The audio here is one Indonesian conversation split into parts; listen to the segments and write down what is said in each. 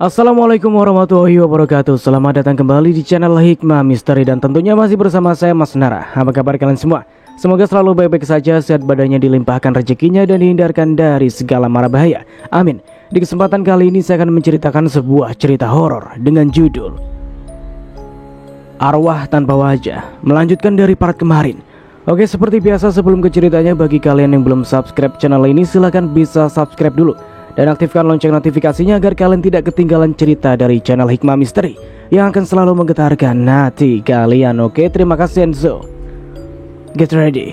Assalamualaikum warahmatullahi wabarakatuh. Selamat datang kembali di channel Hikmah Misteri. Dan tentunya masih bersama saya Mas Nara. Apa kabar kalian semua? Semoga selalu baik-baik saja, sehat badannya, dilimpahkan rezekinya, dan dihindarkan dari segala mara bahaya. Amin. Di kesempatan kali ini saya akan menceritakan sebuah cerita horor dengan judul Arwah Tanpa Wajah. Melanjutkan dari part kemarin. Oke, seperti biasa sebelum ke ceritanya, bagi kalian yang belum subscribe channel ini, silahkan bisa subscribe dulu dan aktifkan lonceng notifikasinya agar kalian tidak ketinggalan cerita dari channel Hikmah Misteri yang akan selalu menggetarkan hati kalian. Oke, terima kasih Enzo. Get ready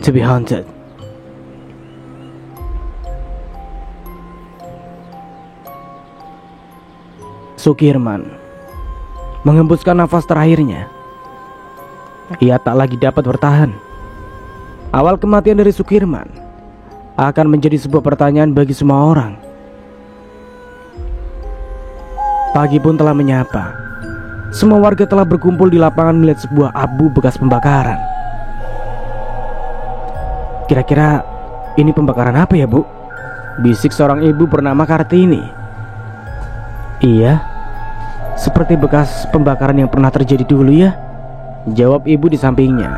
to be haunted. Sukirman menghembuskan nafas terakhirnya. Ia tak lagi dapat bertahan. Awal kematian dari Sukirman akan menjadi sebuah pertanyaan bagi semua orang. Pagi pun telah menyapa. Semua warga telah berkumpul di lapangan melihat sebuah abu bekas pembakaran. Kira-kira ini pembakaran apa ya, Bu? Bisik seorang ibu bernama Kartini. Iya, seperti bekas pembakaran yang pernah terjadi dulu ya, jawab ibu di sampingnya.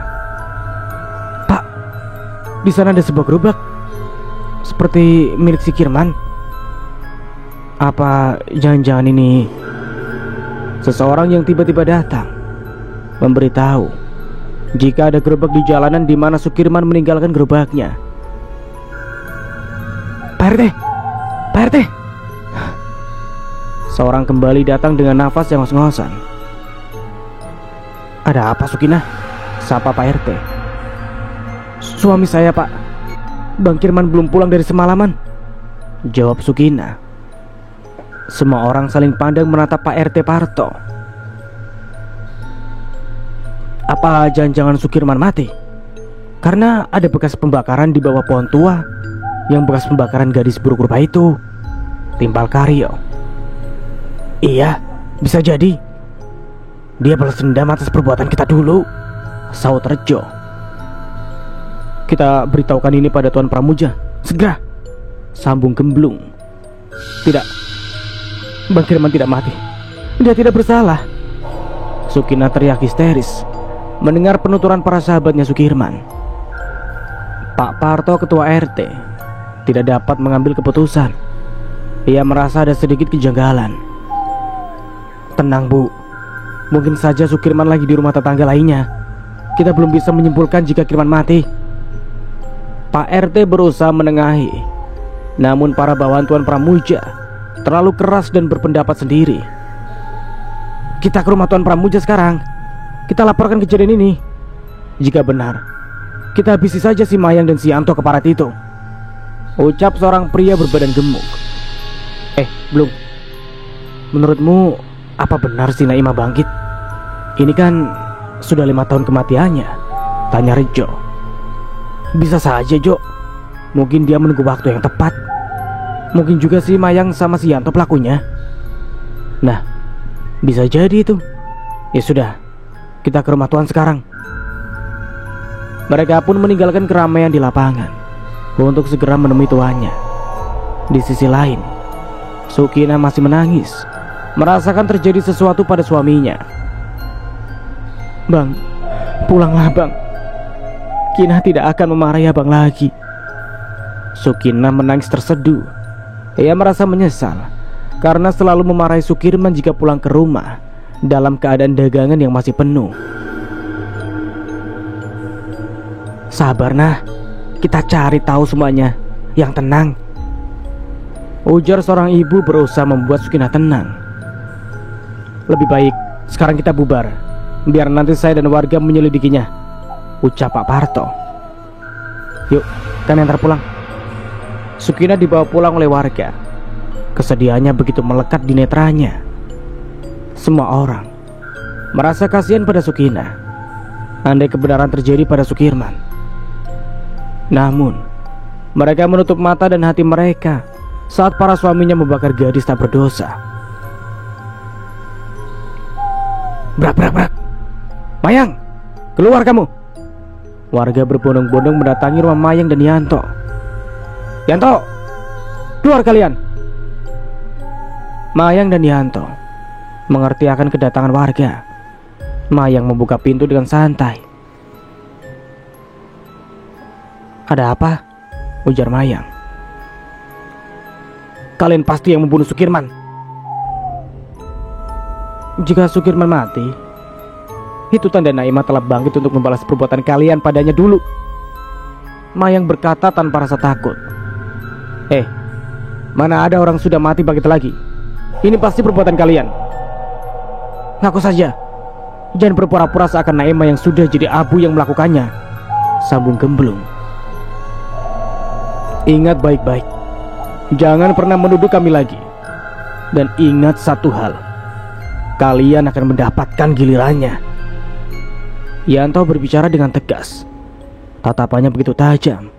Pak, di sana ada sebuah gerobak seperti milik si Kirman. Apa jangan-jangan ini seseorang yang tiba-tiba datang memberitahu jika ada gerobak di jalanan di mana Sukirman meninggalkan gerobaknya? Pak RT, Pak RT. Seorang kembali datang dengan nafas yang ngos-ngosan. Ada apa, Sukina? Sapa Pak RT. Suami saya, Pak. Bang Kirman belum pulang dari semalaman, jawab Sukina. Semua orang saling pandang menatap Pak RT Parto. Apa jangan-jangan Sukirman mati? Karena ada bekas pembakaran di bawah pohon tua, yang bekas pembakaran gadis buruk rupa itu, timpal Karyo. Iya, bisa jadi dia balas dendam atas perbuatan kita dulu, saut Rejo. Kita beritahukan ini pada Tuan Pramuja, segera, sambung Gemblung. Tidak, Bang Kirman tidak mati. Dia tidak bersalah, Sukina teriak histeris mendengar penuturan para sahabatnya Sukirman. Pak Parto, ketua RT, tidak dapat mengambil keputusan. Ia merasa ada sedikit kejanggalan. Tenang, Bu, mungkin saja Sukirman lagi di rumah tetangga lainnya. Kita belum bisa menyimpulkan jika Kirman mati. Pak RT berusaha menengahi, namun para bawahan Tuan Pramuja terlalu keras dan berpendapat sendiri. Kita ke rumah Tuan Pramuja sekarang. Kita laporkan kejadian ini. Jika benar, kita habisi saja si Mayang dan si Yanto keparat itu, ucap seorang pria berbadan gemuk. Belum. Menurutmu apa benar si Naimah bangkit? Ini kan sudah 5 tahun kematiannya, tanya Rejo. Bisa saja, Jo. Mungkin dia menunggu waktu yang tepat. Mungkin juga si Mayang sama si Yanto pelakunya. Nah, bisa jadi itu. Ya sudah, kita ke rumah Tuan sekarang. Mereka pun meninggalkan keramaian di lapangan untuk segera menemui tuannya. Di sisi lain, Sukina masih menangis, merasakan terjadi sesuatu pada suaminya. Bang, pulanglah Bang. Kina tidak akan memarahi Abang lagi. Sukina menangis terseduh. Ia merasa menyesal karena selalu memarahi Sukirman jika pulang ke rumah dalam keadaan dagangan yang masih penuh. Sabar nah, kita cari tahu semuanya. Yang tenang, ujar seorang ibu berusaha membuat Sukina tenang. Lebih baik sekarang kita bubar, biar nanti saya dan warga menyelidikinya, ucap Pak Parto. Yuk, kami antar pulang. Sukina dibawa pulang oleh warga. Kesedihannya begitu melekat di netranya. Semua orang merasa kasihan pada Sukina, andai kebenaran terjadi pada Sukirman. Namun mereka menutup mata dan hati mereka saat para suaminya membakar gadis tak berdosa. Brak. Mayang, keluar kamu. Warga berbondong-bondong mendatangi rumah Mayang dan Yanto. Yanto, keluar kalian. Mayang dan Yanto mengerti akan kedatangan warga. Mayang membuka pintu dengan santai. "Ada apa?" ujar Mayang. "Kalian pasti yang membunuh Sukirman." "Jika Sukirman mati, itu tanda Naimah telah bangkit untuk membalas perbuatan kalian padanya dulu," Mayang berkata tanpa rasa takut. Mana ada orang sudah mati bangkit lagi? Ini pasti perbuatan kalian. "Ngaku saja, jangan berpura-pura seakan Naimah yang sudah jadi abu yang melakukannya," sambung Gemblung. "Ingat baik-baik, jangan pernah menuduh kami lagi. Dan ingat satu hal, kalian akan mendapatkan gilirannya." Yanto berbicara dengan tegas. Tatapannya begitu tajam.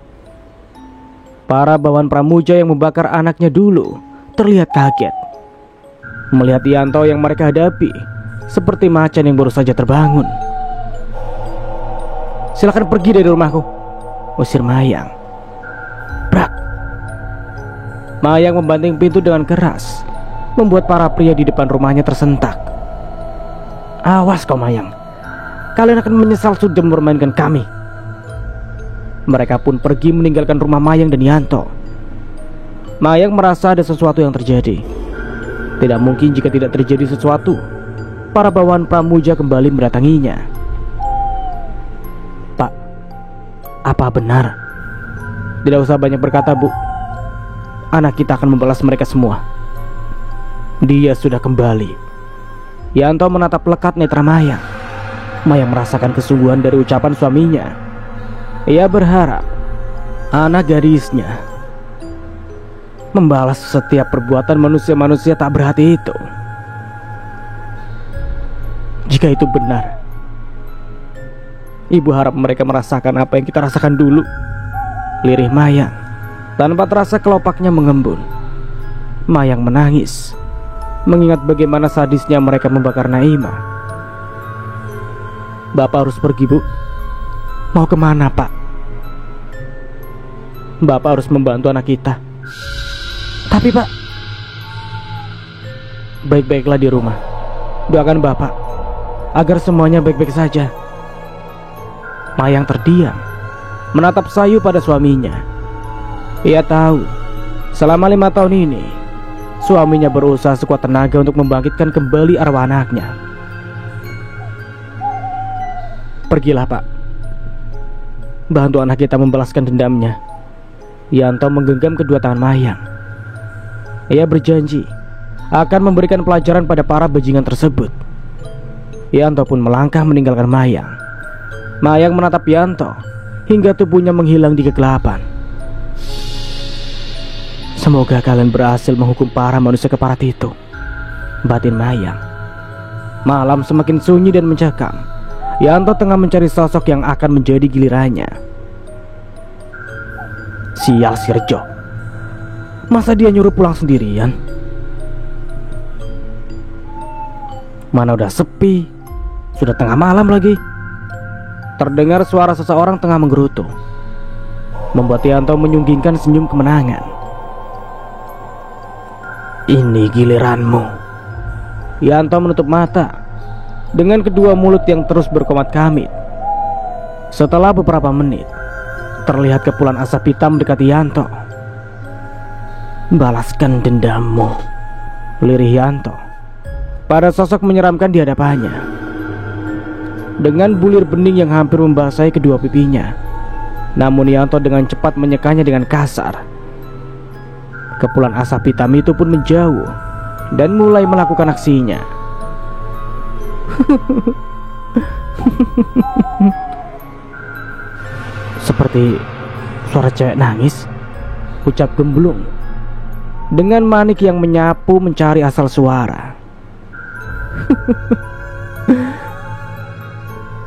Para bawahan pramuja yang membakar anaknya dulu terlihat kaget melihat Yanto yang mereka hadapi seperti macan yang baru saja terbangun. "Silakan pergi dari rumahku," usir Mayang. Brak! Mayang membanting pintu dengan keras, membuat para pria di depan rumahnya tersentak. "Awas kau Mayang, kalian akan menyesal sudah mempermainkan kami." Mereka pun pergi meninggalkan rumah Mayang dan Yanto. Mayang merasa ada sesuatu yang terjadi. Tidak mungkin jika tidak terjadi sesuatu. Para bawahan pramuja kembali mendatanginya. "Pak, apa benar?" "Tidak usah banyak berkata, Bu. Anak kita akan membalas mereka semua. Dia sudah kembali." Yanto menatap lekat netra Mayang. Mayang merasakan kesungguhan dari ucapan suaminya. Ia berharap anak gadisnya membalas setiap perbuatan manusia-manusia tak berhati itu. Jika itu benar, ibu harap mereka merasakan apa yang kita rasakan dulu, lirih Mayang. Tanpa terasa kelopaknya mengembun. Mayang menangis, mengingat bagaimana sadisnya mereka membakar Naimah. "Bapak harus pergi, Bu." "Mau kemana, Pak?" "Bapak harus membantu anak kita." "Tapi, Pak..." "Baik-baiklah di rumah. Doakan Bapak agar semuanya baik-baik saja." Mayang terdiam, menatap sayu pada suaminya. Ia tahu selama 5 tahun ini suaminya berusaha sekuat tenaga untuk membangkitkan kembali arwah anaknya. "Pergilah, Pak. Bantu anak kita membalaskan dendamnya." Yanto menggenggam kedua tangan Mayang. Ia berjanji akan memberikan pelajaran pada para bajingan tersebut. Yanto pun melangkah meninggalkan Mayang. Mayang menatap Yanto hingga tubuhnya menghilang di kegelapan. "Semoga kalian berhasil menghukum para manusia keparat itu," batin Mayang. Malam semakin sunyi dan mencekam. Yanto tengah mencari sosok yang akan menjadi gilirannya. Sial si Rejo, masa dia nyuruh pulang sendirian? Mana udah sepi, sudah tengah malam lagi. Terdengar suara seseorang tengah menggerutu, membuat Yanto menyunggingkan senyum kemenangan. "Ini giliranmu." Yanto menutup mata dengan kedua mulut yang terus berkomat kamit. Setelah beberapa menit, terlihat kepulan asap hitam mendekati Yanto. "Balaskan dendammu," lirih Yanto pada sosok menyeramkan di hadapannya. Dengan bulir bening yang hampir membasahi kedua pipinya, namun Yanto dengan cepat menyekanya dengan kasar. Kepulan asap hitam itu pun menjauh dan mulai melakukan aksinya. "Seperti suara cewek nangis," ucap Gemblung dengan manik yang menyapu mencari asal suara.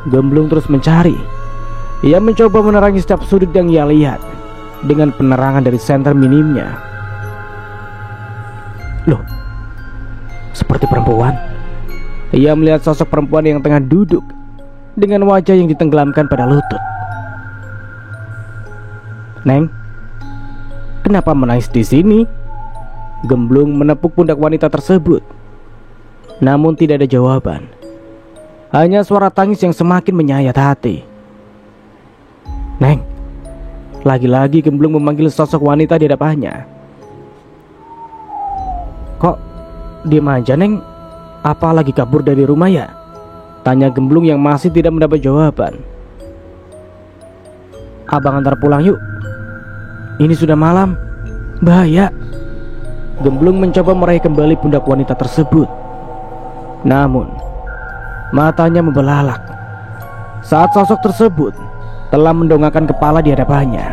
Gemblung terus mencari. Ia mencoba menerangi setiap sudut yang ia lihat dengan penerangan dari senter minimnya. Loh, seperti perempuan. Ia melihat sosok perempuan yang tengah duduk dengan wajah yang ditenggelamkan pada lutut. "Neng, kenapa menangis di sini?" Gemblung menepuk pundak wanita tersebut. Namun tidak ada jawaban. Hanya suara tangis yang semakin menyayat hati. "Neng." Lagi-lagi Gemblung memanggil sosok wanita di hadapannya. "Kok diam aja, Neng? Apa lagi kabur dari rumah ya?" tanya Gemblung yang masih tidak mendapat jawaban. "Abang antar pulang yuk. Ini sudah malam. Bahaya." Gemblung mencoba meraih kembali pundak wanita tersebut. Namun matanya membelalak saat sosok tersebut telah mendongakkan kepala di hadapannya.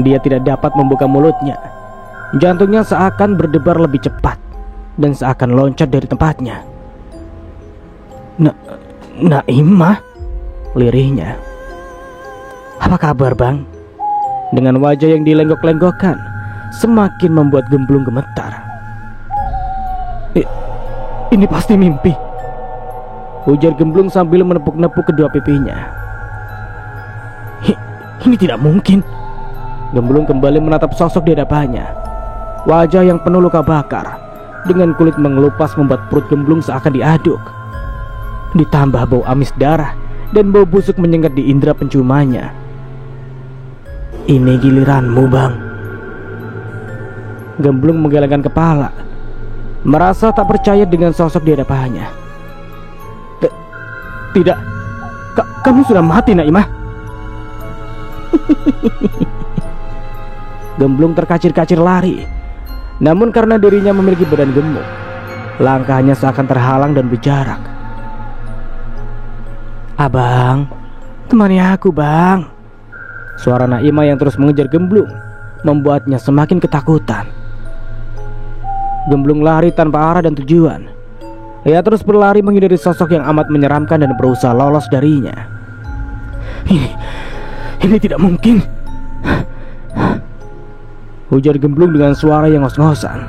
Dia tidak dapat membuka mulutnya. Jantungnya seakan berdebar lebih cepat dan seakan loncat dari tempatnya. Naimah?" lirihnya. "Apa kabar, Bang?" Dengan wajah yang dilenggok-lenggokkan semakin membuat Gemblung gemetar. Ini pasti mimpi," ujar Gemblung sambil menepuk-nepuk kedua pipinya. Ini tidak mungkin." Gemblung kembali menatap sosok di hadapannya. Wajah yang penuh luka bakar dengan kulit mengelupas membuat perut Gemblung seakan diaduk. Ditambah bau amis darah dan bau busuk menyengat di indera penciumannya. "Ini giliranmu, Bang." Gemblung menggelengkan kepala, merasa tak percaya dengan sosok di hadapannya. "Tidak, kamu sudah mati, Naimah." Gemblung terkacir-kacir lari. Namun karena dirinya memiliki badan gemuk, langkahnya seakan terhalang dan berjarak. "Abang, temani aku, Bang." Suara Naimah yang terus mengejar Gemblung membuatnya semakin ketakutan. Gemblung lari tanpa arah dan tujuan. Ia terus berlari menghindari sosok yang amat menyeramkan dan berusaha lolos darinya. Ini tidak mungkin," ujar Gemblung dengan suara yang ngos-ngosan.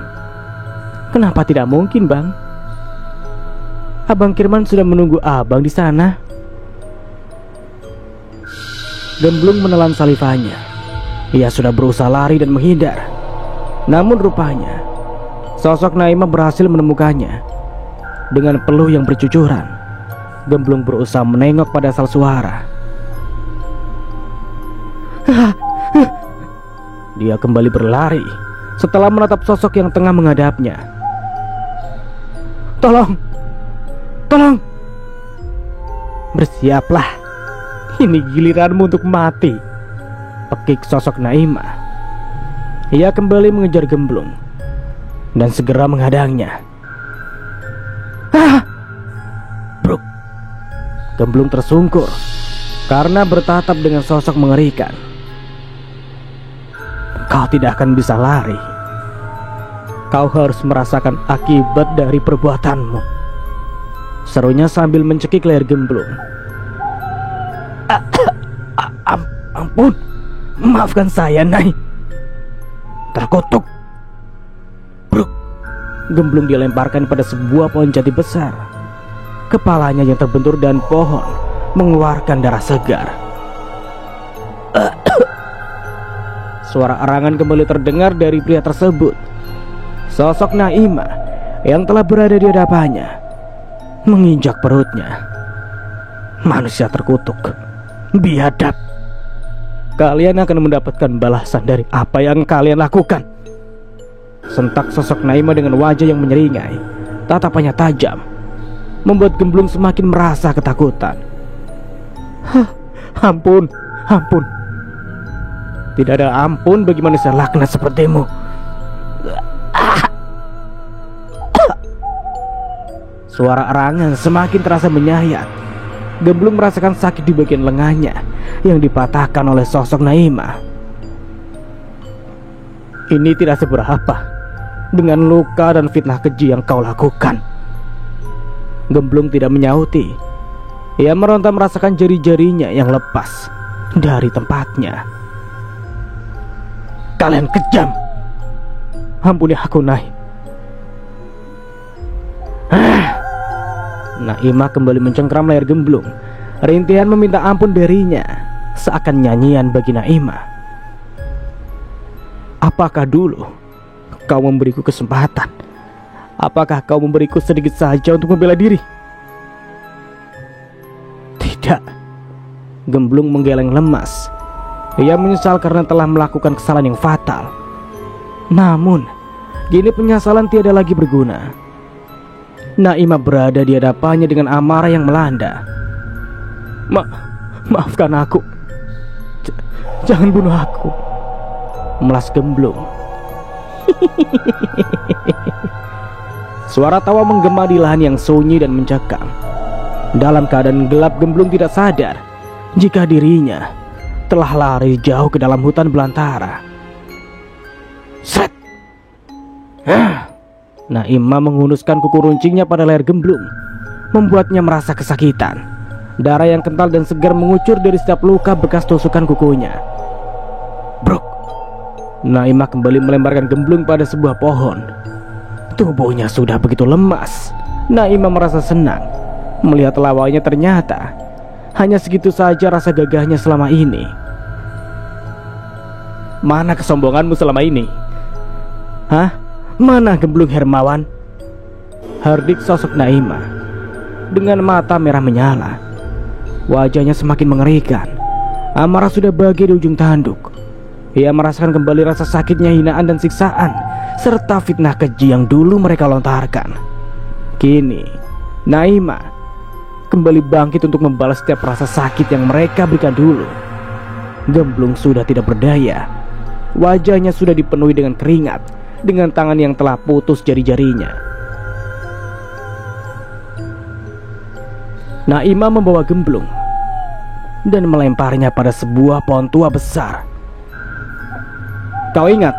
"Kenapa tidak mungkin, Bang? Abang Kirman sudah menunggu abang di sana." Gemblung menelan salivanya. Ia sudah berusaha lari dan menghindar. Namun rupanya sosok Naimah berhasil menemukannya. Dengan peluh yang bercucuran, Gemblung berusaha menengok pada asal suara. Dia kembali berlari setelah menatap sosok yang tengah menghadapnya. Tolong! Bersiaplah, ini giliranmu untuk mati," pekik sosok Naimah. Ia kembali mengejar Gemblung dan segera menghadangnya. Bruk! Gemblung tersungkur karena bertatap dengan sosok mengerikan. "Kau tidak akan bisa lari. Kau harus merasakan akibat dari perbuatanmu," serunya sambil mencekik leher Gemblung. Ampun, maafkan saya, Nai." Terkutuk. Bruk! Gemblung dilemparkan pada sebuah pohon jati besar. Kepalanya yang terbentur dan pohon mengeluarkan darah segar. Suara arangan kembali terdengar dari pria tersebut. Sosok Naimah yang telah berada di hadapannya menginjak perutnya. "Manusia terkutuk, biadab. Kalian akan mendapatkan balasan dari apa yang kalian lakukan." Sentak sosok Naimah dengan wajah yang menyeringai. Tatapannya tajam, membuat Gemblung semakin merasa ketakutan. Ampun. Tidak ada ampun bagi manusia laknat sepertimu." Suara arangan semakin terasa menyayat. Gemblung merasakan sakit di bagian lengannya yang dipatahkan oleh sosok Naimah. "Ini tidak seberapa dengan luka dan fitnah keji yang kau lakukan." Gemblung tidak menyauti. Ia meronta merasakan jari-jarinya yang lepas dari tempatnya. "Kalian kejam. Ampuni aku, Nai." Naimah kembali mencengkram leher Gemblung. Rintihan meminta ampun darinya seakan nyanyian bagi Naimah. "Apakah dulu kau memberiku kesempatan. Apakah kau memberiku sedikit saja untuk membela diri? Tidak. Gemblung menggeleng lemas. Ia menyesal karena telah melakukan kesalahan yang fatal. Namun, kini penyesalan tiada lagi berguna. Naimah berada di hadapannya dengan amarah yang melanda. Maafkan aku. Jangan bunuh aku, melas Gemblung. Suara tawa menggema di lahan yang sunyi dan mencekam. Dalam keadaan gelap, Gemblung tidak sadar jika dirinya telah lari jauh ke dalam hutan belantara. Sret! Naimah menghunuskan kuku runcingnya pada leher Gemblung, membuatnya merasa kesakitan. Darah yang kental dan segar mengucur dari setiap luka bekas tusukan kukunya. Brok! Naimah kembali melemparkan Gemblung pada sebuah pohon. Tubuhnya sudah begitu lemas. Naimah merasa senang melihat lawanya ternyata hanya segitu saja rasa gagahnya selama ini. Mana kesombonganmu selama ini? Hah? Mana Gemblung Hermawan? Hardik sosok Naimah dengan mata merah menyala. Wajahnya semakin mengerikan. Amarah sudah bagi di ujung tanduk. Ia merasakan kembali rasa sakitnya, hinaan dan siksaan, serta fitnah keji yang dulu mereka lontarkan. Kini Naimah kembali bangkit untuk membalas setiap rasa sakit yang mereka berikan dulu. Gemblung sudah tidak berdaya. Wajahnya sudah dipenuhi dengan keringat, dengan tangan yang telah putus jari-jarinya. Naimah membawa Gemblung dan melemparnya pada sebuah pohon tua besar. Kau ingat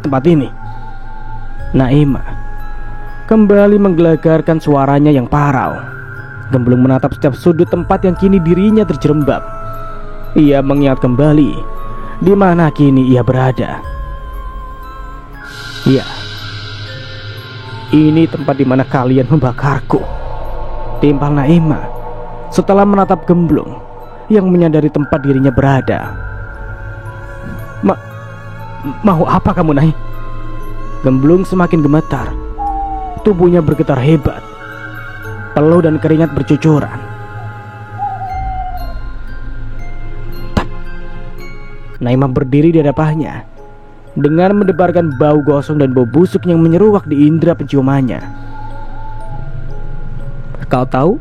tempat ini? Naimah kembali menggelegarkan suaranya yang parau. Gemblung menatap setiap sudut tempat yang kini dirinya terjerembab. Ia mengingat kembali di mana kini ia berada. Ya, ini tempat di mana kalian membakarku, timpal Naimah setelah menatap Gemblung yang menyadari tempat dirinya berada. Mau apa kamu, Nai? Gemblung semakin gemetar. Tubuhnya bergetar hebat. Peluh dan keringat bercucuran. Naimah berdiri di hadapannya dengan mendebarkan bau gosong dan bau busuk yang menyeruak di indera penciumannya. Kau tahu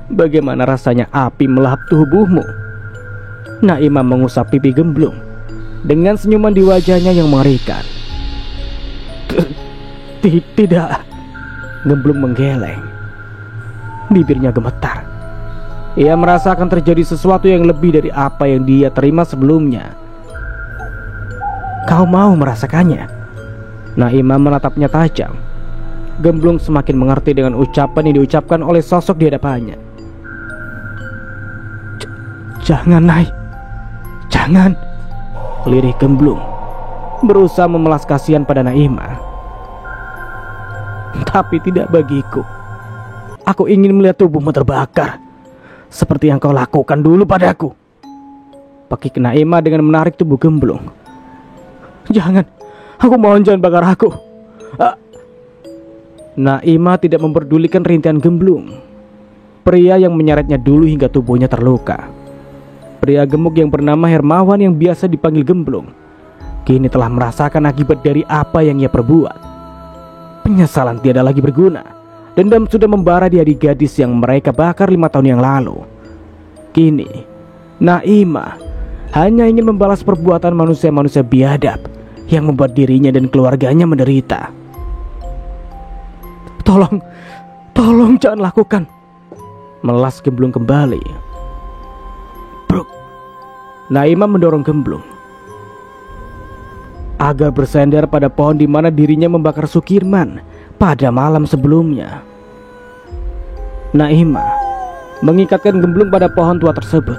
bagaimana rasanya api melahap tubuhmu? Naimah mengusap pipi Gemblung dengan senyuman di wajahnya yang mengerikan. Tidak. Gemblung menggeleng. Bibirnya gemetar. Ia merasakan terjadi sesuatu yang lebih dari apa yang dia terima sebelumnya. Kau mau merasakannya? Naimah menatapnya tajam. Gemblung semakin mengerti dengan ucapan yang diucapkan oleh sosok di hadapannya. Jangan, Nai. Jangan. Lirih Gemblung berusaha memelas kasihan pada Naimah. Tapi tidak bagiku. Aku ingin melihat tubuhmu terbakar seperti yang kau lakukan dulu padaku. Pakik Naimah dengan menarik tubuh Gemblung. Jangan, aku mohon jangan bakar aku. Naimah tidak memperdulikan rintihan Gemblung, pria yang menyeretnya dulu hingga tubuhnya terluka. Pria gemuk yang bernama Hermawan yang biasa dipanggil Gemblung kini telah merasakan akibat dari apa yang ia perbuat. Penyesalan tiada lagi berguna. Dendam sudah membara di hati gadis yang mereka bakar 5 tahun yang lalu. Kini Naimah hanya ingin membalas perbuatan manusia-manusia biadab yang membuat dirinya dan keluarganya menderita. Tolong jangan lakukan, melas Gemblung kembali. Bruk. Naimah mendorong Gemblung agar bersandar pada pohon di mana dirinya membakar Sukirman pada malam sebelumnya. Naimah mengikatkan Gemblung pada pohon tua tersebut,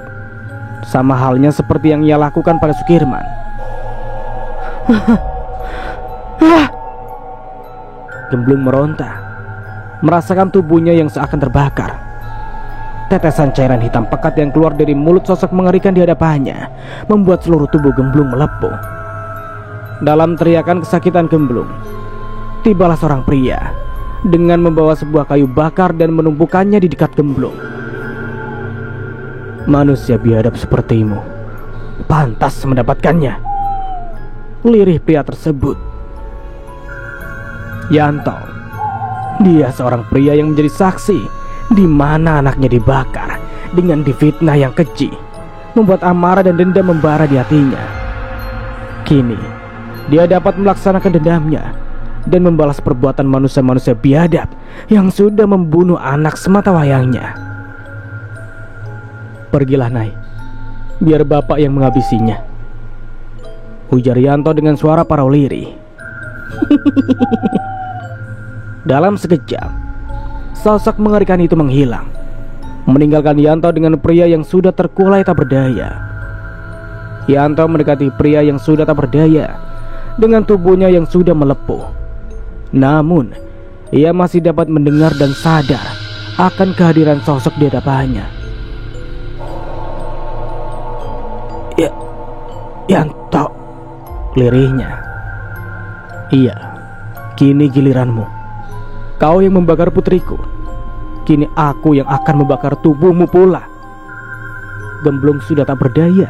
sama halnya seperti yang ia lakukan pada Sukirman. Gemblung meronta, merasakan tubuhnya yang seakan terbakar. Tetesan cairan hitam pekat yang keluar dari mulut sosok mengerikan di hadapannya membuat seluruh tubuh Gemblung melepuh. Dalam teriakan kesakitan Gemblung, tibalah seorang pria dengan membawa sebuah kayu bakar dan menumpukannya di dekat Gemblung. Manusia biadab sepertimu pantas mendapatkannya, lirih pria tersebut. Yanto, dia seorang pria yang menjadi saksi di mana anaknya dibakar dengan difitnah yang keji, membuat amarah dan dendam membara di hatinya. Kini dia dapat melaksanakan dendamnya dan membalas perbuatan manusia-manusia biadab yang sudah membunuh anak semata wayangnya. Pergilah, Nyai, biar bapak yang menghabisinya, ujar Yanto dengan suara parau lirih. Dalam sekejap, sosok mengerikan itu menghilang, meninggalkan Yanto dengan pria yang sudah terkulai tak berdaya. Yanto mendekati pria yang sudah tak berdaya dengan tubuhnya yang sudah melepuh. Namun, ia masih dapat mendengar dan sadar akan kehadiran sosok di hadapannya. Yanto, lirihnya. Iya, kini giliranmu. Kau yang membakar putriku. Kini aku yang akan membakar tubuhmu pula. Gemblung sudah tak berdaya.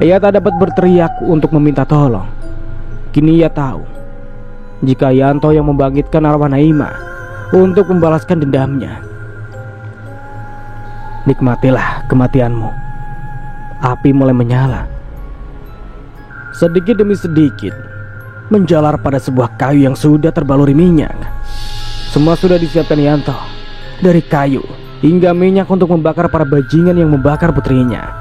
Ia tak dapat berteriak untuk meminta tolong. Kini ia tahu jika Yanto yang membangkitkan arwah Naima untuk membalaskan dendamnya. Nikmatilah kematianmu. Api mulai menyala. Sedikit demi sedikit menjalar pada sebuah kayu yang sudah terbaluri minyak. Semua sudah disiapkan Yanto, dari kayu hingga minyak untuk membakar para bajingan yang membakar putrinya.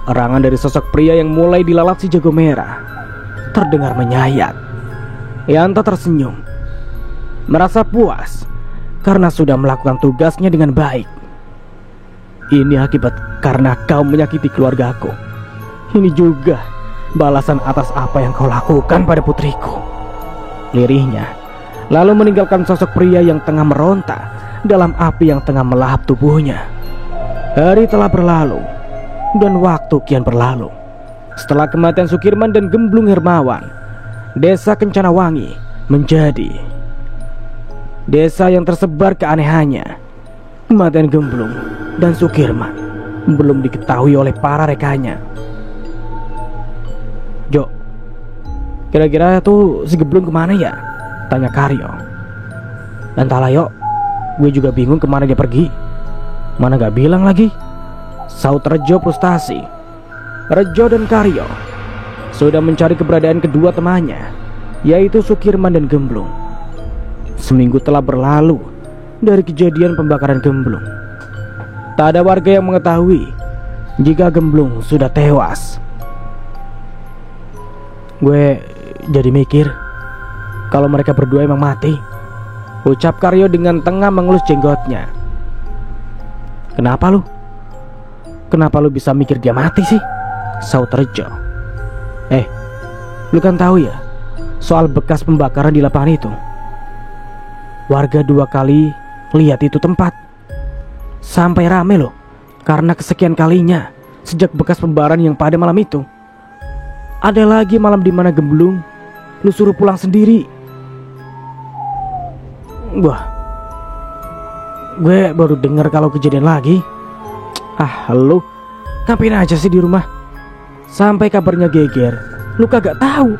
Erangan dari sosok pria yang mulai dilalat si jago merah terdengar menyayat. Yanto tersenyum, merasa puas karena sudah melakukan tugasnya dengan baik. Ini akibat karena kau menyakiti keluargaku. Ini juga balasan atas apa yang kau lakukan pada putriku, lirihnya, lalu meninggalkan sosok pria yang tengah meronta dalam api yang tengah melahap tubuhnya. Hari telah berlalu dan waktu kian berlalu. Setelah kematian Sukirman dan Gemblung Hermawan, desa Kencanawangi menjadi desa yang tersebar keanehannya. Kematian Gemblung dan Sukirman belum diketahui oleh para rekanya. Jo, kira-kira tuh si Gemblung kemana ya? Tanya Karyo. Entahlah Yo, gue juga bingung kemana dia pergi. Mana gak bilang lagi, saut Rejo frustasi. Rejo dan Karyo sudah mencari keberadaan kedua temannya, yaitu Sukirman dan Gemblung. Seminggu telah berlalu dari kejadian pembakaran Gemblung. Tak ada warga yang mengetahui jika Gemblung sudah tewas. Gue jadi mikir, kalau mereka berdua emang mati, ucap Karyo dengan tengah mengelus jenggotnya. Kenapa lu? Kenapa lu bisa mikir dia mati sih? Saut Rejo. Lu kan tahu ya soal bekas pembakaran di lapangan itu. Warga 2 kali lihat itu tempat. Sampai rame loh, karena kesekian kalinya sejak bekas pembakaran yang pada malam itu. Ada lagi malam dimana Gemblung lu suruh pulang sendiri. Wah, gue baru dengar kalau kejadian lagi. Lu ngapain aja sih di rumah? Sampai kabarnya geger, lu kagak tahu.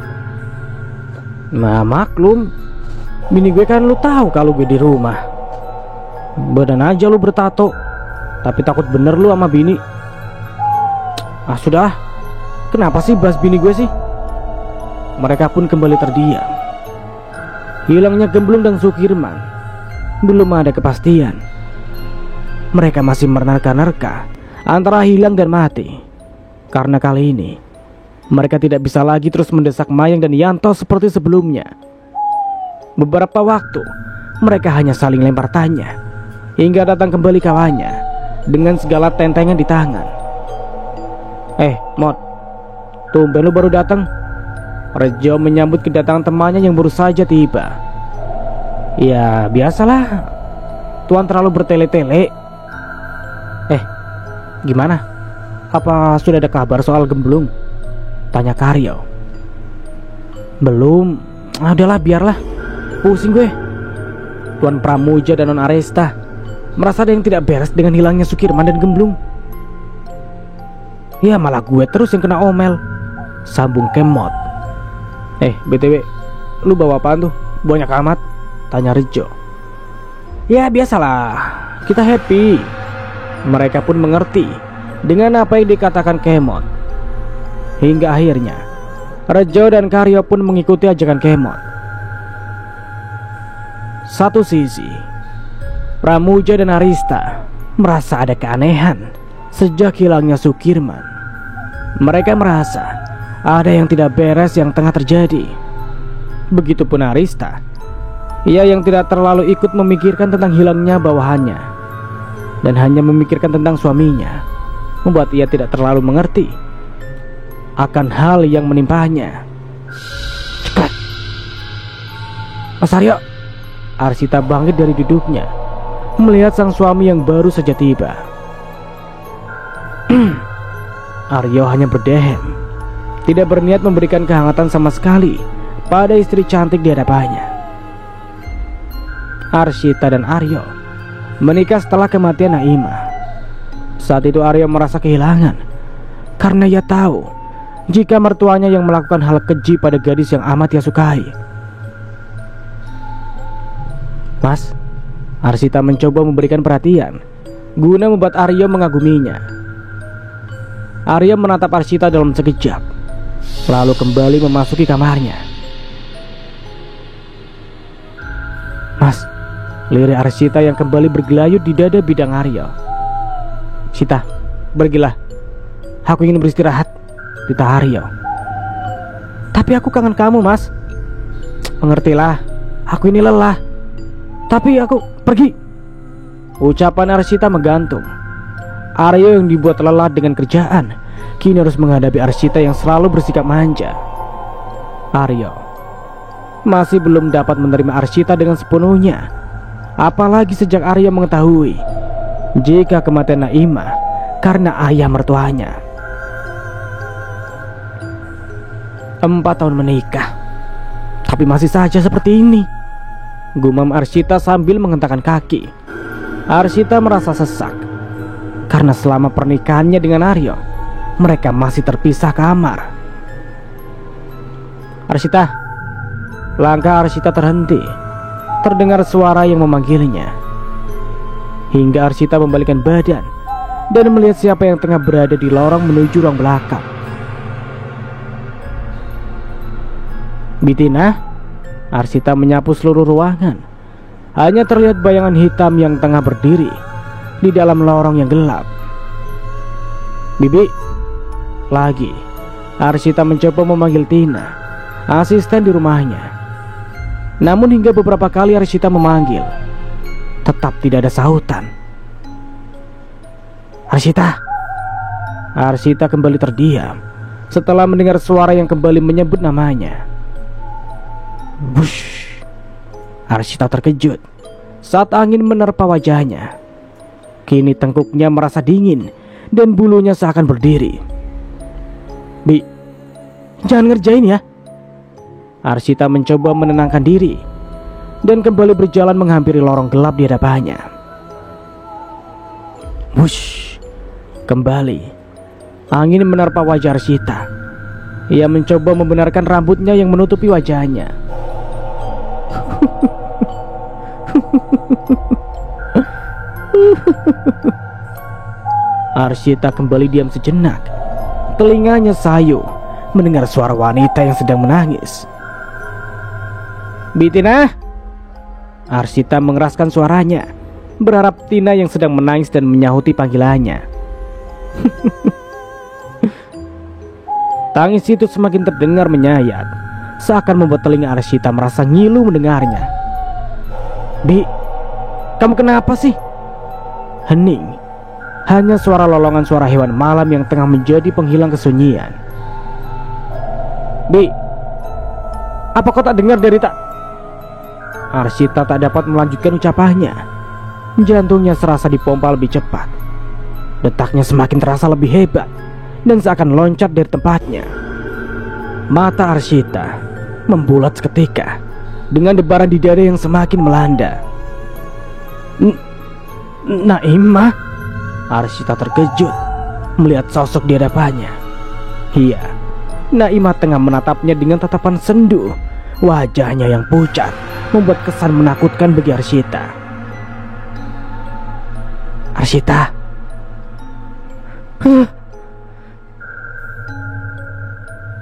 Nah maklum, bini gue kan lu tahu kalau gue di rumah. Badan aja lu bertato, tapi takut bener lu sama bini. Sudah, kenapa sih bahas bini gue sih? Mereka pun kembali terdiam. Hilangnya Gemblung dan Sukirman belum ada kepastian. Mereka masih menerka-nerka antara hilang dan mati. Karena kali ini mereka tidak bisa lagi terus mendesak Mayang dan Yanto seperti sebelumnya. Beberapa waktu mereka hanya saling lempar tanya, hingga datang kembali kawannya dengan segala tentengan di tangan. Mod, tumben lu baru datang. Rejo menyambut kedatangan temannya yang baru saja tiba. Ya biasalah, Tuan terlalu bertele-tele. Gimana? apa sudah ada kabar soal Gemblung? Tanya Karyo. Belum. Adalah biarlah. Pusing gue. Tuan Pramuja dan Non Aresta merasa ada yang tidak beres dengan hilangnya Sukirman dan Gemblung. Ya malah gue terus yang kena omel, sambung Kemot. BTW, lu bawa apaan tuh? Banyak amat? Tanya Rejo. Ya biasalah, kita happy. Mereka pun mengerti dengan apa yang dikatakan Kemot. Hingga akhirnya Rejo dan Karyo pun mengikuti ajakan Kemot. Satu sisi, Pramuja dan Arista merasa ada keanehan sejak hilangnya Sukirman. Mereka merasa ada yang tidak beres yang tengah terjadi. Begitupun Arista. Ia yang tidak terlalu ikut memikirkan tentang hilangnya bawahannya dan hanya memikirkan tentang suaminya, membuat ia tidak terlalu mengerti akan hal yang menimpanya. Cepat, Mas Aryo. Arsita bangkit dari duduknya melihat sang suami yang baru saja tiba. Aryo hanya berdehem, tidak berniat memberikan kehangatan sama sekali pada istri cantik di hadapannya. Arsita dan Aryo menikah setelah kematian Naimah. Saat itu Aryo merasa kehilangan karena ia tahu jika mertuanya yang melakukan hal keji pada gadis yang amat ia sukai. Mas, Arsita mencoba memberikan perhatian guna membuat Aryo mengaguminya. Aryo menatap Arsita dalam sekejap, lalu kembali memasuki kamarnya. Mas, lirik Arsita yang kembali bergelayut di dada bidang Aryo. Sita, pergilah. Aku ingin beristirahat, titah Aryo. Tapi aku kangen kamu, Mas. Mengertilah, aku ini lelah. Tapi aku pergi. Ucapan Arsita menggantung. Aryo yang dibuat lelah dengan kerjaan kini harus menghadapi Arsita yang selalu bersikap manja. Aryo masih belum dapat menerima Arsita dengan sepenuhnya, apalagi sejak Aryo mengetahui jika kematian Naimah karena ayah mertuanya. 4 tahun menikah, tapi masih saja seperti ini, gumam Arsita sambil menghentakkan kaki. Arsita merasa sesak karena selama pernikahannya dengan Aryo, mereka masih terpisah kamar. Arsita. Langkah Arsita terhenti. Terdengar suara yang memanggilnya. Hingga Arsita membalikkan badan dan melihat siapa yang tengah berada di lorong menuju ruang belakang. Bitina. Arsita menyapu seluruh ruangan. Hanya terlihat bayangan hitam yang tengah berdiri di dalam lorong yang gelap. Bibi. Lagi Arsita mencoba memanggil Tina, asisten di rumahnya. Namun hingga beberapa kali Arsita memanggil, tetap tidak ada sahutan. Arsita. Arsita kembali terdiam setelah mendengar suara yang kembali menyebut namanya. Bush. Arsita terkejut saat angin menerpa wajahnya. Kini tengkuknya merasa dingin dan bulunya seakan berdiri. Bi, jangan ngerjain ya. Arsita mencoba menenangkan diri dan kembali berjalan menghampiri lorong gelap di hadapannya. Wush. Kembali angin menerpa wajah Arsita. Ia mencoba membenarkan rambutnya yang menutupi wajahnya. Arsita kembali diam sejenak. Telinganya sayu mendengar suara wanita yang sedang menangis. Bitina. Arsita mengeraskan suaranya, berharap Tina yang sedang menangis dan menyahuti panggilannya. Tangis itu semakin terdengar menyayat, seakan membuat telinga Arsita merasa ngilu mendengarnya. Bi, kamu kenapa sih? Hening. Hanya suara lolongan suara hewan malam yang tengah menjadi penghilang kesunyian. Bi, apa kau tak dengar dari tak? Arsita tak dapat melanjutkan ucapannya. Jantungnya serasa dipompa lebih cepat. Detaknya semakin terasa lebih hebat dan seakan loncat dari tempatnya. Mata Arshita membulat seketika dengan debaran di dada yang semakin melanda. Naimah? Arshita terkejut melihat sosok di hadapannya. Iya, Naimah tengah menatapnya dengan tatapan sendu. Wajahnya yang pucat membuat kesan menakutkan bagi Arshita. Arshita.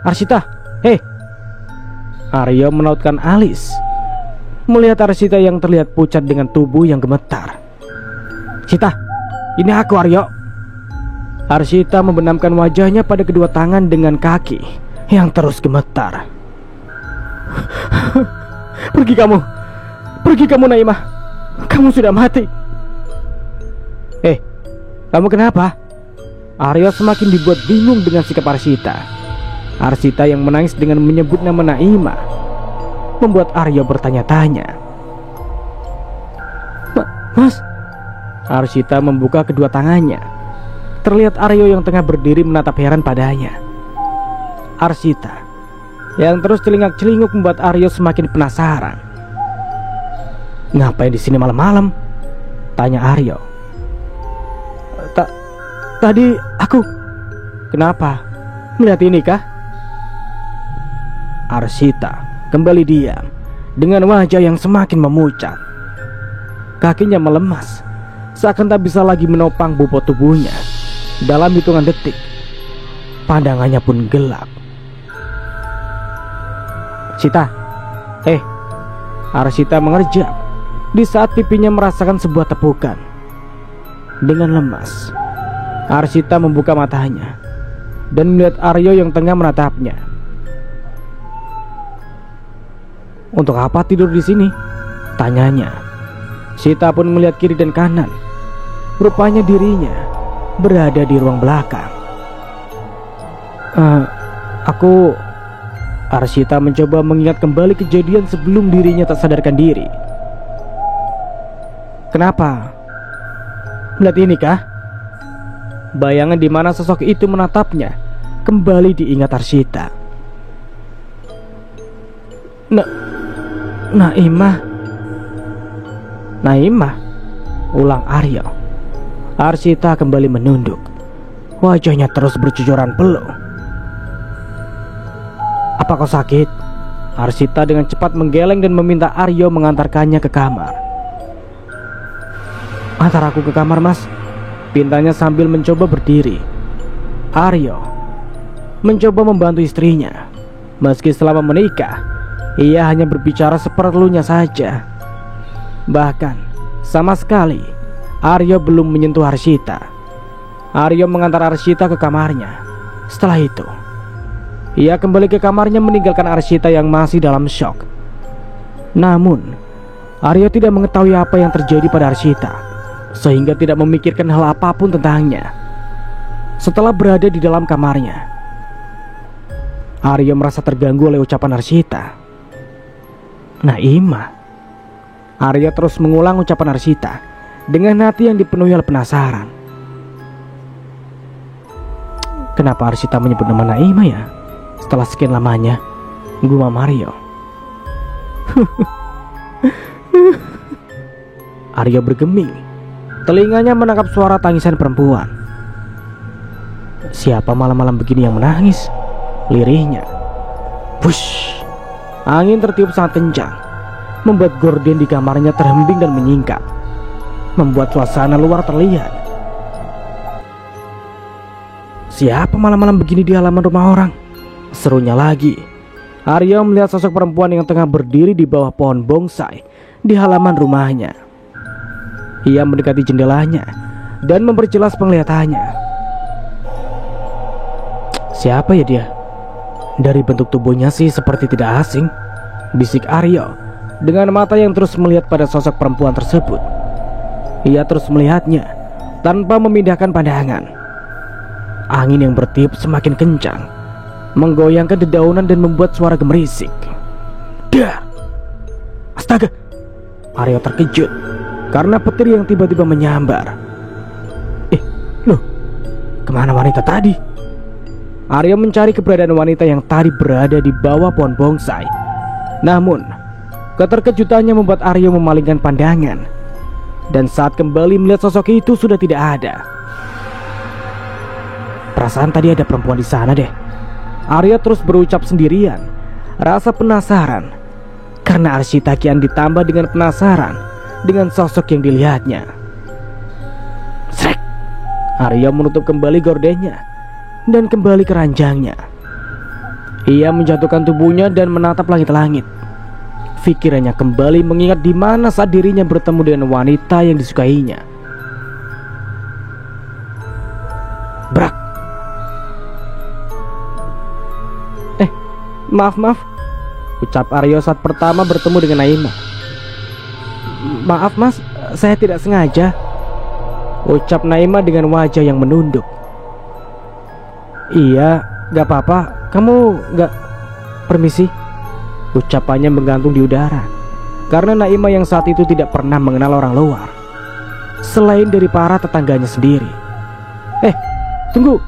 Arshita, hei. Aryo menautkan alis melihat Arshita yang terlihat pucat dengan tubuh yang gemetar. Arshita, ini aku, Aryo. Arshita membenamkan wajahnya pada kedua tangan dengan kaki yang terus gemetar. Pergi kamu Naimah. Kamu sudah mati. Kamu kenapa? Aryo semakin dibuat bingung dengan sikap Arshita. Arshita yang menangis dengan menyebut nama Naimah membuat Aryo bertanya-tanya. Mas? Arshita membuka kedua tangannya. Terlihat Aryo yang tengah berdiri menatap heran padanya. Arshita yang terus celingak-celinguk membuat Aryo semakin penasaran. Ngapain di sini malam-malam? Tanya Aryo. Tadi aku. Kenapa? Melihat ini kah? Arshita kembali diam dengan wajah yang semakin memucat. Kakinya melemas, seakan tak bisa lagi menopang bobot tubuhnya. Dalam hitungan detik, pandangannya pun gelap. Arshita, Arshita mengerjap di saat pipinya merasakan sebuah tepukan. Dengan lemas, Arshita membuka matanya dan melihat Aryo yang tengah menatapnya. Untuk apa tidur di sini? Tanyanya. Sita pun melihat kiri dan kanan. Rupanya dirinya berada di ruang belakang. Aku... Arshita mencoba mengingat kembali kejadian sebelum dirinya tak sadarkan diri. Kenapa? Melihat ini kah? Bayangan di mana sosok itu menatapnya kembali diingat Arshita. Naimah? Ulang Aryo. Arshita kembali menunduk. Wajahnya terus bercucuran peluh. Apa kau sakit? Arshita dengan cepat menggeleng dan meminta Aryo mengantarkannya ke kamar. Antar aku ke kamar, Mas, pintanya sambil mencoba berdiri. Aryo mencoba membantu istrinya. Meski selama menikah, ia hanya berbicara seperlunya saja. Bahkan sama sekali Aryo belum menyentuh Arshita. Aryo mengantar Arshita ke kamarnya. Setelah itu, ia kembali ke kamarnya meninggalkan Arshita yang masih dalam syok. Namun Aryo tidak mengetahui apa yang terjadi pada Arshita, sehingga tidak memikirkan hal apapun tentangnya. Setelah berada di dalam kamarnya, Aryo merasa terganggu oleh ucapan Arshita. Naimah. Aryo terus mengulang ucapan Arshita dengan hati yang dipenuhi oleh penasaran. Kenapa Arshita menyebut nama Naimah ya? Setelah sekian lamanya, gumam Aryo. Aryo bergeming. Telinganya menangkap suara tangisan perempuan. Siapa malam-malam begini yang menangis? Lirihnya. Push. Angin tertiup sangat kencang, membuat gorden di kamarnya terhembing dan menyingkap, membuat suasana luar terlihat. Siapa malam-malam begini di halaman rumah orang? Serunya lagi. Aryo melihat sosok perempuan yang tengah berdiri di bawah pohon bonsai di halaman rumahnya. Ia mendekati jendelanya dan memperjelas penglihatannya. Siapa ya dia? Dari bentuk tubuhnya sih seperti tidak asing, bisik Aryo dengan mata yang terus melihat pada sosok perempuan tersebut. Ia terus melihatnya tanpa memindahkan pandangan. Angin yang bertiup semakin kencang, menggoyangkan dedaunan dan membuat suara gemerisik. Dah! Astaga! Aryo terkejut karena petir yang tiba-tiba menyambar. Loh, kemana wanita tadi? Arya mencari keberadaan wanita yang tadi berada di bawah pohon bonsai. Namun, keterkejutannya membuat Arya memalingkan pandangan. Dan saat kembali melihat sosok itu sudah tidak ada. Perasaan tadi ada perempuan di sana deh. Arya terus berucap sendirian. Rasa penasaran. Karena Arshita kian ditambah dengan penasaran dengan sosok yang dilihatnya. Srek! Arya menutup kembali gordennya dan kembali ke ranjangnya. Ia menjatuhkan tubuhnya dan menatap langit-langit. Pikirannya kembali mengingat di mana saat dirinya bertemu dengan wanita yang disukainya. Brak! Maaf, ucap Arya saat pertama bertemu dengan Naima. Maaf mas, saya tidak sengaja, ucap Naima dengan wajah yang menunduk. Iya, gak apa-apa, kamu gak... Permisi, ucapannya menggantung di udara. Karena Naima yang saat itu tidak pernah mengenal orang luar selain dari para tetangganya sendiri. Tunggu!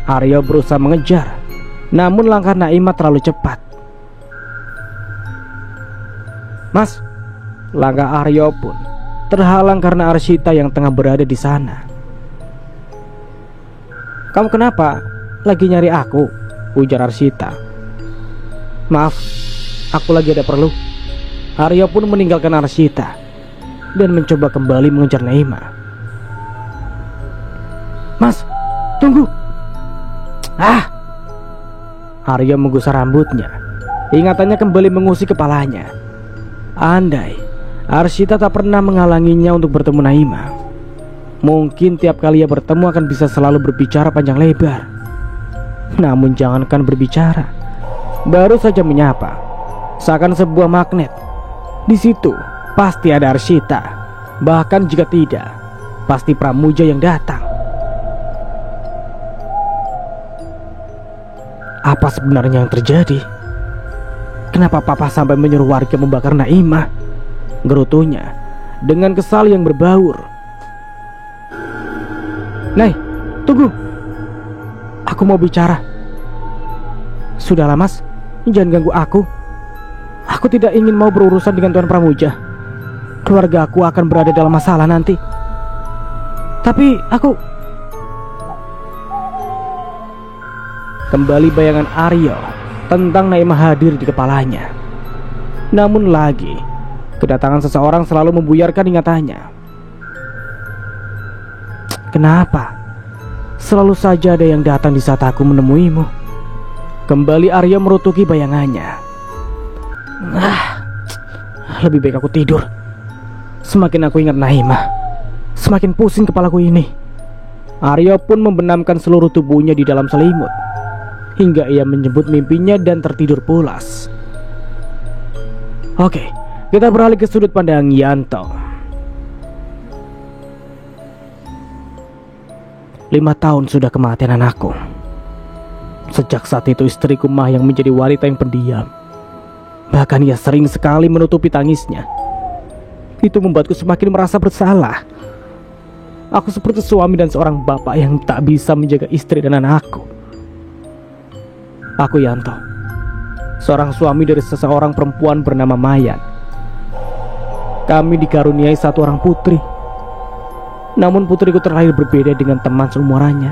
Arya berusaha mengejar, namun langkah Naima terlalu cepat. Mas, langkah Arya pun terhalang karena Arshita yang tengah berada di sana. Kamu kenapa? Lagi nyari aku? Ujar Arshita. Maaf, aku lagi ada perlu. Arya pun meninggalkan Arshita dan mencoba kembali mengejar Naima. Mas, tunggu! Arya menggusar rambutnya. Ingatannya kembali mengusik kepalanya. Andai Arshita tak pernah menghalanginya untuk bertemu Naima, mungkin tiap kali ia bertemu akan bisa selalu berbicara panjang lebar. Namun jangankan berbicara, baru saja menyapa, seakan sebuah magnet. Di situ pasti ada Arshita. Bahkan jika tidak, pasti Pramuja yang datang. Apa sebenarnya yang terjadi? Kenapa papa sampai menyuruh warga membakar Naima? Gerutunya dengan kesal yang berbaur. Nay, tunggu. Aku mau bicara. Sudahlah mas, jangan ganggu aku. Aku tidak ingin mau berurusan dengan Tuan Pramuja. Keluarga aku akan berada dalam masalah nanti. Tapi aku... Kembali bayangan Arya tentang Naima hadir di kepalanya. Namun lagi, kedatangan seseorang selalu membuyarkan ingatannya. Kenapa? Selalu saja ada yang datang di saat aku menemuimu. Kembali Arya merutuki bayangannya. Lebih baik aku tidur. Semakin aku ingat Naima, semakin pusing kepalaku ini. Arya pun membenamkan seluruh tubuhnya di dalam selimut hingga ia menyebut mimpinya dan tertidur pulas. Oke, kita beralih ke sudut pandang Yanto. 5 tahun sudah kematian anakku. Sejak saat itu istriku Mah yang menjadi wanita yang pendiam. Bahkan ia sering sekali menutupi tangisnya. Itu membuatku semakin merasa bersalah. Aku seperti suami dan seorang bapak yang tak bisa menjaga istri dan anakku. Aku Yanto, seorang suami dari seseorang perempuan bernama Mayan. Kami dikaruniai satu orang putri. Namun putriku terlahir berbeda dengan teman seumurannya.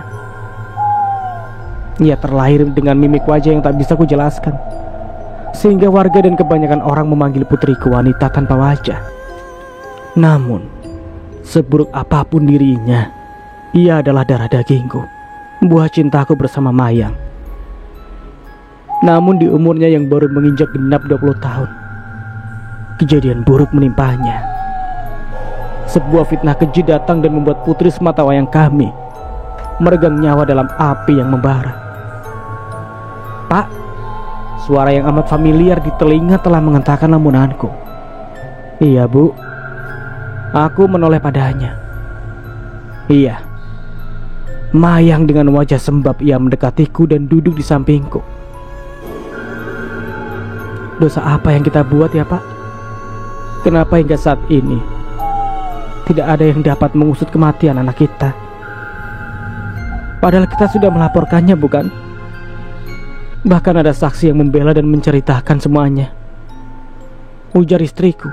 Ia terlahir dengan mimik wajah yang tak bisa kujelaskan, sehingga warga dan kebanyakan orang memanggil putriku wanita tanpa wajah. Namun, seburuk apapun dirinya, ia adalah darah dagingku, buah cintaku bersama Mayang. Namun di umurnya yang baru menginjak genap 20 tahun, kejadian buruk menimpanya. Sebuah fitnah keji datang dan membuat putri sematawayang kami meregang nyawa dalam api yang membara. Pak, suara yang amat familiar di telinga telah menghentakkan lamunanku. Iya bu, aku menoleh padanya. Iya, Mayang dengan wajah sembab ia mendekatiku dan duduk di sampingku. Dosa apa yang kita buat ya pak? Kenapa hingga saat ini tidak ada yang dapat mengusut kematian anak kita? Padahal kita sudah melaporkannya, bukan? Bahkan ada saksi yang membela dan menceritakan semuanya, ujar istriku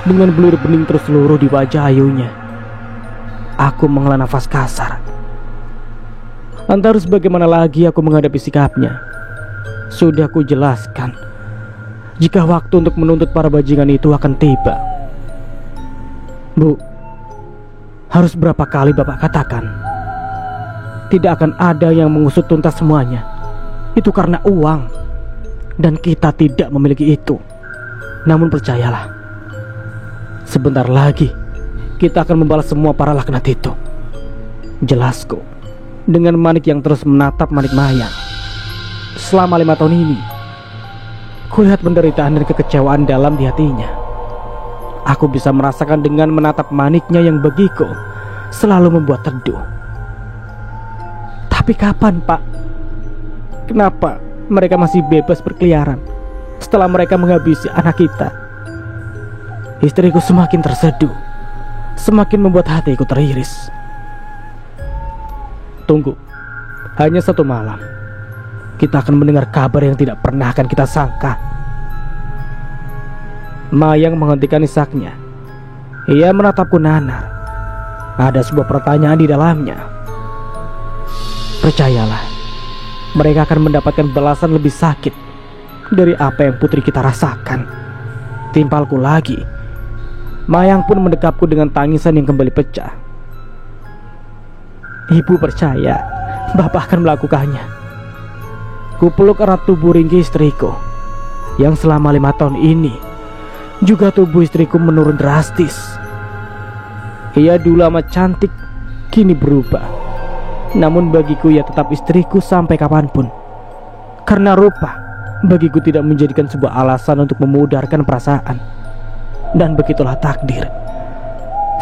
dengan belir bening terseluruh di wajah ayunya. Aku menghela nafas kasar. Entah harus bagaimana lagi aku menghadapi sikapnya. Sudah ku jelaskan jika waktu untuk menuntut para bajingan itu akan tiba. Bu, harus berapa kali Bapak katakan, tidak akan ada yang mengusut tuntas semuanya. Itu karena uang, dan kita tidak memiliki itu. Namun percayalah, sebentar lagi kita akan membalas semua para laknat itu. Jelasku dengan Manik yang terus menatap Manik Mayang. Selama 5 tahun ini, kulihat penderitaan dan kekecewaan dalam di hatinya. Aku bisa merasakan dengan menatap Maniknya yang bagiku selalu membuat teduh. Tapi kapan, Pak? Kenapa mereka masih bebas berkeliaran setelah mereka menghabisi anak kita? Istriku semakin terseduh, semakin membuat hatiku teriris. Tunggu, hanya 1 malam kita akan mendengar kabar yang tidak pernah akan kita sangka. Mayang menghentikan isaknya. Ia menatapku nanar. Ada sebuah pertanyaan di dalamnya. Percayalah, mereka akan mendapatkan balasan lebih sakit dari apa yang putri kita rasakan. Timpalku lagi. Mayang pun mendekapku dengan tangisan yang kembali pecah. Ibu percaya Bapak akan melakukannya. Kupeluk erat tubuh ringkih istriku yang selama 5 tahun ini juga tubuh istriku menurun drastis. Ia dulu amat cantik, kini berubah. Namun bagiku ia tetap istriku sampai kapanpun. Karena rupa bagiku tidak menjadikan sebuah alasan untuk memudarkan perasaan. Dan begitulah takdir,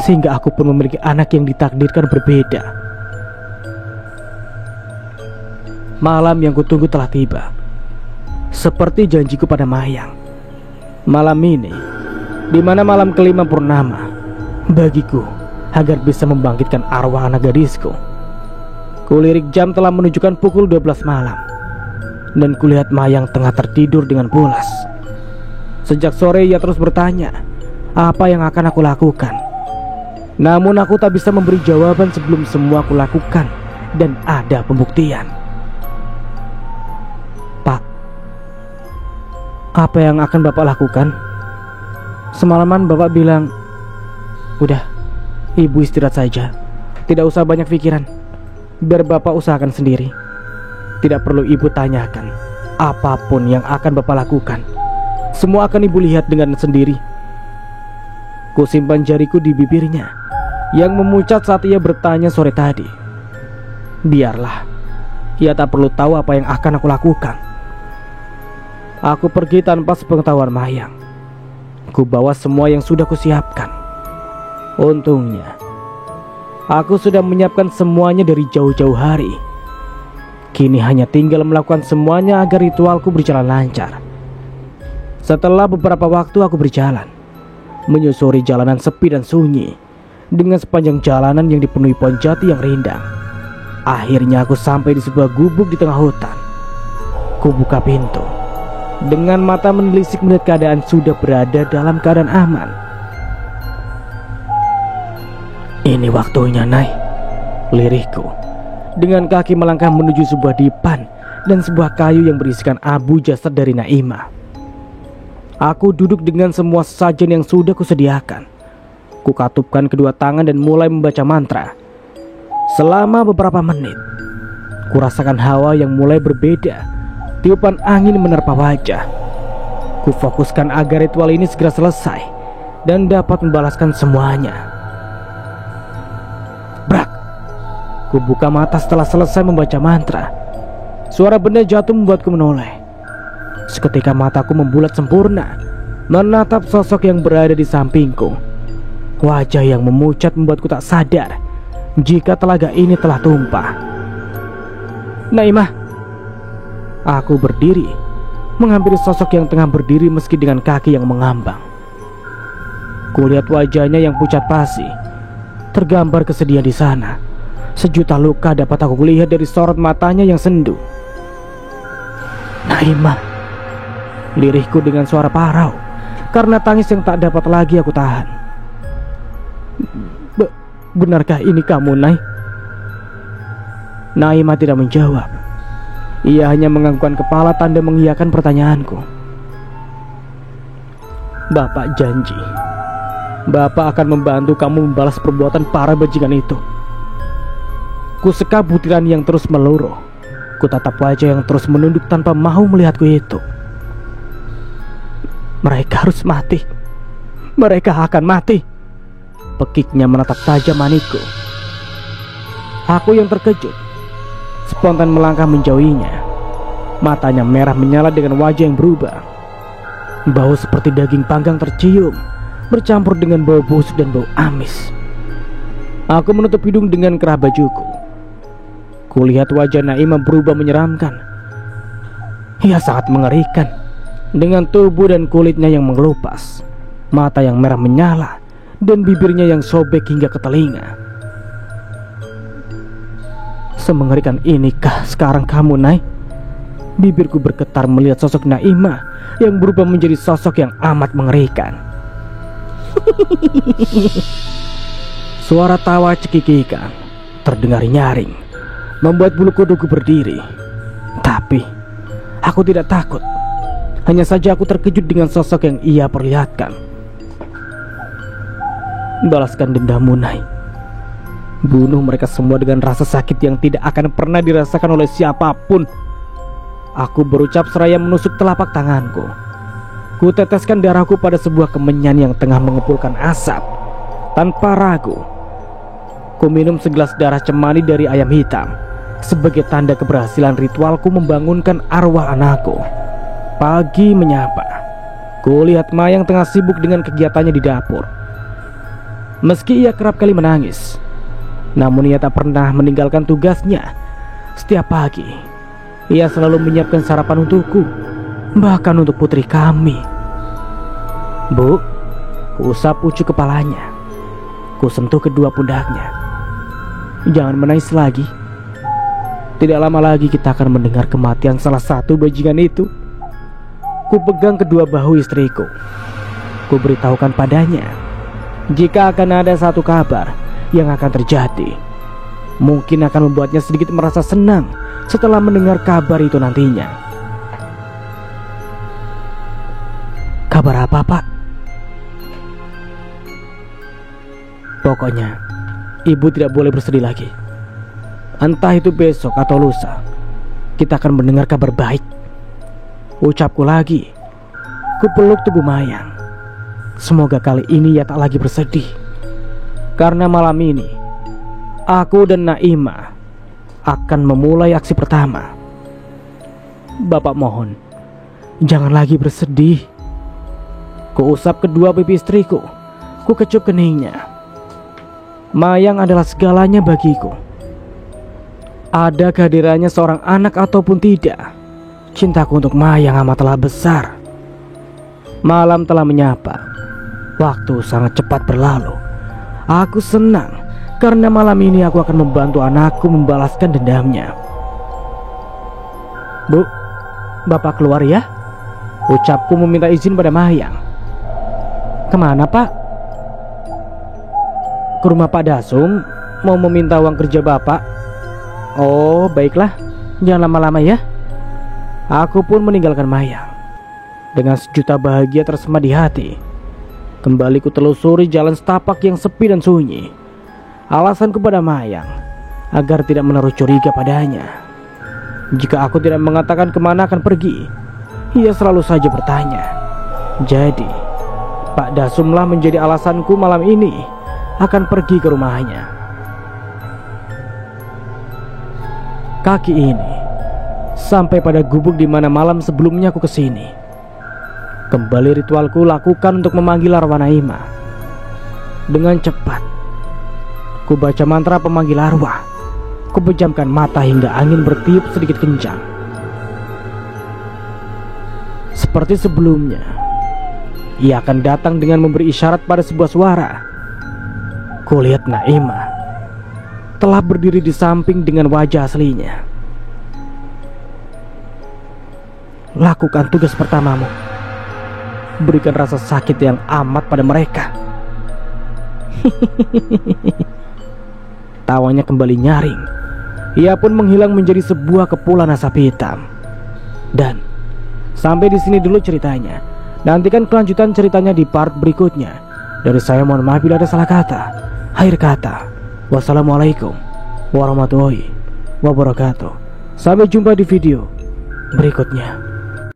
sehingga aku pun memiliki anak yang ditakdirkan berbeda. Malam yang kutunggu telah tiba. Seperti janjiku pada Mayang, malam ini, di mana malam kelima purnama, bagiku agar bisa membangkitkan arwah anak gadisku. Kulirik jam telah menunjukkan pukul 12 malam, dan kulihat Mayang tengah tertidur dengan pulas. Sejak sore ia terus bertanya apa yang akan aku lakukan. Namun aku tak bisa memberi jawaban sebelum semua aku lakukan dan ada pembuktian. Pak, apa yang akan Bapak lakukan? Semalaman Bapak bilang, udah, Ibu istirahat saja, tidak usah banyak pikiran, biar Bapak usahakan sendiri. Tidak perlu Ibu tanyakan. Apapun yang akan Bapak lakukan, semua akan Ibu lihat dengan sendiri. Ku simpan jariku di bibirnya yang memucat saat ia bertanya sore tadi. Biarlah, ia tak perlu tahu apa yang akan aku lakukan. Aku pergi tanpa sepengetahuan Mayang. Ku bawa semua yang sudah kusiapkan. Untungnya, aku sudah menyiapkan semuanya dari jauh-jauh hari. Kini hanya tinggal melakukan semuanya agar ritualku berjalan lancar. Setelah beberapa waktu aku berjalan, menyusuri jalanan sepi dan sunyi, dengan sepanjang jalanan yang dipenuhi pohon jati yang rindang. Akhirnya aku sampai di sebuah gubuk di tengah hutan. Ku buka pintu. Dengan mata menelisik melihat keadaan sudah berada dalam keadaan aman. Ini waktunya, Nay, lirihku. Dengan kaki melangkah menuju sebuah dipan dan sebuah kayu yang berisikan abu jasad dari Naimah. Aku duduk dengan semua sajian yang sudah kusediakan. Kukatupkan kedua tangan dan mulai membaca mantra. Selama beberapa menit, kurasakan hawa yang mulai berbeda. Tiupan angin menerpa wajah. Kufokuskan agar ritual ini segera selesai dan dapat membalaskan semuanya. Brak! Ku buka mata setelah selesai membaca mantra. Suara benda jatuh membuatku menoleh. Seketika mataku membulat sempurna, menatap sosok yang berada di sampingku. Wajah yang memucat membuatku tak sadar jika telaga ini telah tumpah. Naimah! Aku berdiri, menghampiri sosok yang tengah berdiri meski dengan kaki yang mengambang. Kulihat wajahnya yang pucat pasi, tergambar kesedihan di sana, Sejuta luka dapat aku lihat dari sorot matanya yang sendu. Naimah, lirihku dengan suara parau karena tangis yang tak dapat lagi aku tahan. Benarkah ini kamu, Nai? Naimah tidak menjawab. Ia hanya menganggukkan kepala tanda mengiyakan pertanyaanku. Bapak janji, Bapak akan membantu kamu membalas perbuatan para bajingan itu. Ku seka butiran yang terus meluruh. Ku tatap wajah yang terus menunduk tanpa mau melihatku itu. Mereka harus mati. Mereka akan mati. Pekiknya menatap tajam manikku. Aku yang terkejut spontan melangkah menjauhinya. Matanya merah menyala dengan wajah yang berubah. Bau seperti daging panggang tercium, bercampur dengan bau busuk dan bau amis. Aku menutup hidung dengan kerah bajuku. Kulihat wajah Naimah berubah menyeramkan. Ia sangat mengerikan, dengan tubuh dan kulitnya yang mengelupas, mata yang merah menyala, dan bibirnya yang sobek hingga ke telinga. Semengerikan inikah sekarang kamu, Nai? Bibirku bergetar melihat sosok Naimah yang berubah menjadi sosok yang amat mengerikan. Suara tawa cekikikan terdengar nyaring, membuat bulu kuduku berdiri. Tapi aku tidak takut. Hanya saja aku terkejut dengan sosok yang ia perlihatkan. Balaskan dendammu, Nai. Bunuh mereka semua dengan rasa sakit yang tidak akan pernah dirasakan oleh siapapun. Aku berucap seraya menusuk telapak tanganku. Ku teteskan darahku pada sebuah kemenyan yang tengah mengepulkan asap. Tanpa ragu, ku minum segelas darah cemani dari ayam hitam sebagai tanda keberhasilan ritualku membangunkan arwah anakku. Pagi menyapa. Ku lihat Mayang tengah sibuk dengan kegiatannya di dapur. Meski ia kerap kali menangis, namun ia tak pernah meninggalkan tugasnya. Setiap pagi ia selalu menyiapkan sarapan untukku, bahkan untuk putri kami. Bu, ku usap pucuk kepalanya. Ku sentuh kedua pundaknya. Jangan menangis lagi. Tidak lama lagi kita akan mendengar kematian salah satu bajingan itu. Ku pegang kedua bahu istriku. Ku beritahukan padanya jika akan ada satu kabar yang akan terjadi. Mungkin akan membuatnya sedikit merasa senang setelah mendengar kabar itu nantinya. Kabar apa, Pak? Pokoknya ibu tidak boleh bersedih lagi. Entah itu besok atau lusa, kita akan mendengar kabar baik. Ucapku lagi. Ku peluk tubuh Mayang. Semoga kali ini ia tak lagi bersedih. Karena malam ini aku dan Naimah akan memulai aksi pertama. Bapak mohon, jangan lagi bersedih. Ku usap kedua pipi istriku. Ku kecup keningnya. Mayang adalah segalanya bagiku. Ada kehadirannya seorang anak ataupun tidak, cintaku untuk Mayang amatlah besar. Malam telah menyapa. Waktu sangat cepat berlalu. Aku senang karena malam ini aku akan membantu anakku membalaskan dendamnya. Bu, Bapak keluar ya? Ucapku meminta izin pada Mayang. Kemana, Pak? Ke rumah Pak Dasum, mau meminta uang kerja Bapak. Oh, baiklah, jangan lama-lama ya. Aku pun meninggalkan Mayang dengan sejuta bahagia tersemat di hati. Kembali ku telusuri jalan setapak yang sepi dan sunyi. Alasanku pada Mayang agar tidak menaruh curiga padanya. Jika aku tidak mengatakan kemana akan pergi, ia selalu saja bertanya. Jadi Pak Dasumlah menjadi alasanku malam ini akan pergi ke rumahnya. Kaki ini sampai pada gubuk di mana malam sebelumnya aku kesini. Kembali ritualku lakukan untuk memanggil arwah Naimah. Dengan cepat ku baca mantra pemanggil arwah. Ku pejamkan mata hingga angin bertiup sedikit kencang. Seperti sebelumnya, ia akan datang dengan memberi isyarat pada sebuah suara. Ku lihat Naimah telah berdiri di samping dengan wajah aslinya. Lakukan tugas pertamamu. Berikan rasa sakit yang amat pada mereka. Tawanya kembali nyaring. Ia pun menghilang menjadi sebuah kepulan asap hitam. Dan sampai di sini dulu ceritanya. Nantikan kelanjutan ceritanya di part berikutnya. Dari saya mohon maaf bila ada salah kata. Akhir kata, wassalamualaikum warahmatullahi wabarakatuh. Sampai jumpa di video berikutnya.